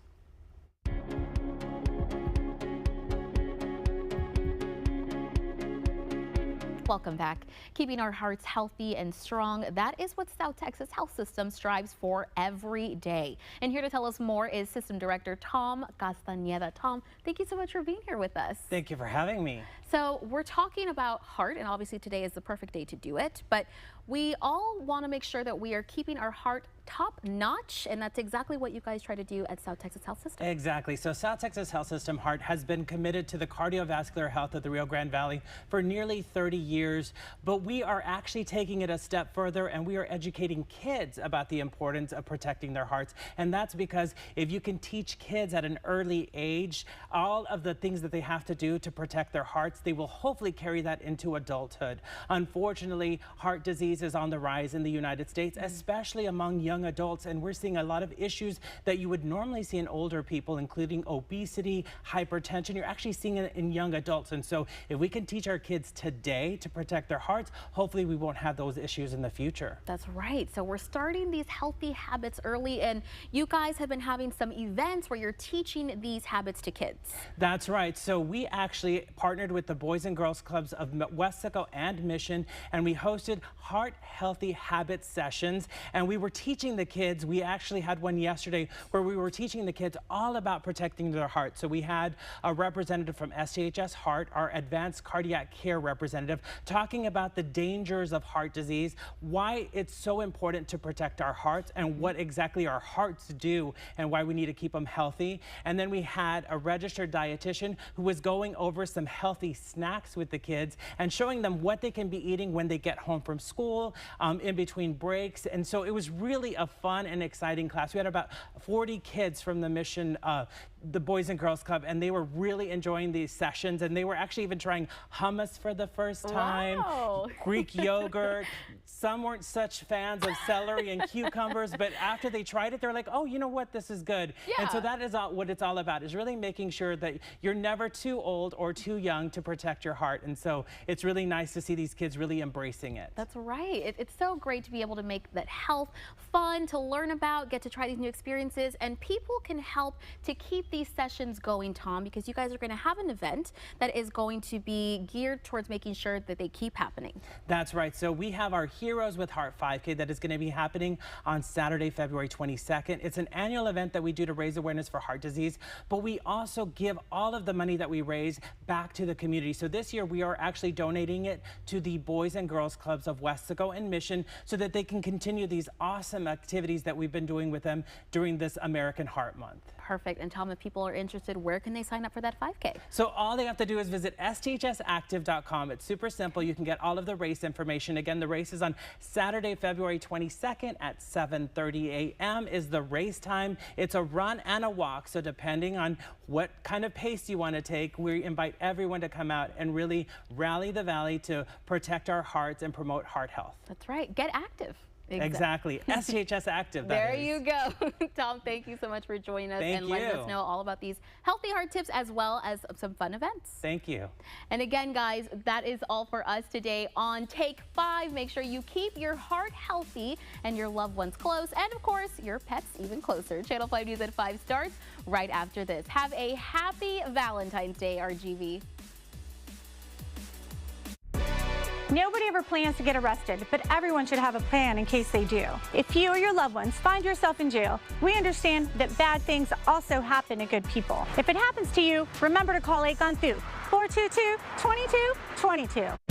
Welcome back. Keeping our hearts healthy and strong, that is what South Texas Health System strives for every day. And here to tell us more is System Director Tom Castañeda. Tom, thank you so much for being here with us. Thank you for having me. So we're talking about heart, and obviously today is the perfect day to do it, but we all want to make sure that we are keeping our heart top notch, and that's exactly what you guys try to do at South Texas Health System. Exactly. So South Texas Health System Heart has been committed to the cardiovascular health of the Rio Grande Valley for nearly 30 years, but we are actually taking it a step further, and we are educating kids about the importance of protecting their hearts. And that's because if you can teach kids at an early age all of the things that they have to do to protect their hearts, they will hopefully carry that into adulthood. Unfortunately, heart disease is on the rise in the United States, especially among young adults, and we're seeing a lot of issues that you would normally see in older people, including obesity, hypertension. You're actually seeing it in young adults, and so if we can teach our kids today to protect their hearts, hopefully we won't have those issues in the future. That's right. So we're starting these healthy habits early, and you guys have been having some events where you're teaching these habits to kids. That's right. So we actually partnered with the Boys and Girls Clubs of Wesco and Mission, and we hosted Heart Healthy Habits sessions, and we were teaching the kids. We actually had one yesterday where we were teaching the kids all about protecting their heart. So we had a representative from STHS Heart, our advanced cardiac care representative, talking about the dangers of heart disease, why it's so important to protect our hearts, and what exactly our hearts do, and why we need to keep them healthy. And then we had a registered dietitian who was going over some healthy snacks with the kids and showing them what they can be eating when they get home from school, in between breaks. And so it was really a fun and exciting class. We had about 40 kids from the Mission, the Boys and Girls Club, and they were really enjoying these sessions, and they were actually even trying hummus for the first time. Wow. Greek yogurt. Some weren't such fans of celery and cucumbers, but after they tried it, they're like, oh, you know what, this is good. Yeah. And so that is what it's all about, is really making sure that you're never too old or too young to protect your heart. And so it's really nice to see these kids really embracing it. That's right. It's so great to be able to make that health fun, to learn about, get to try these new experiences, and people can help to keep these sessions going, Tom, because you guys are going to have an event that is going to be geared towards making sure that they keep happening. That's right. So we have our Heroes with Heart 5K that is going to be happening on Saturday, February 22nd. It's an annual event that we do to raise awareness for heart disease, but we also give all of the money that we raise back to the community. So this year we are actually donating it to the Boys and Girls Clubs of Wesco and Mission so that they can continue these awesome activities that we've been doing with them during this American Heart Month. Perfect. And Tom, if people are interested, where can they sign up for that 5K? So all they have to do is visit sthsactive.com. It's super simple. You can get all of the race information. Again, the race is on Saturday, February 22nd at 7:30 a.m. is the race time. It's a run and a walk. So depending on what kind of pace you want to take, we invite everyone to come out and really rally the Valley to protect our hearts and promote heart health. That's right. Get active. Exactly. STHS Active. There you go. Tom, thank you so much for joining us and letting us know all about these healthy heart tips as well as some fun events. Thank you. And again, guys, that is all for us today on Take 5. Make sure you keep your heart healthy and your loved ones close, and of course, your pets even closer. Channel 5 News at 5 starts right after this. Have a happy Valentine's Day, RGV. Nobody ever plans to get arrested, but everyone should have a plan in case they do. If you or your loved ones find yourself in jail, we understand that bad things also happen to good people. If it happens to you, remember to call Aecon Thu, 422-2222.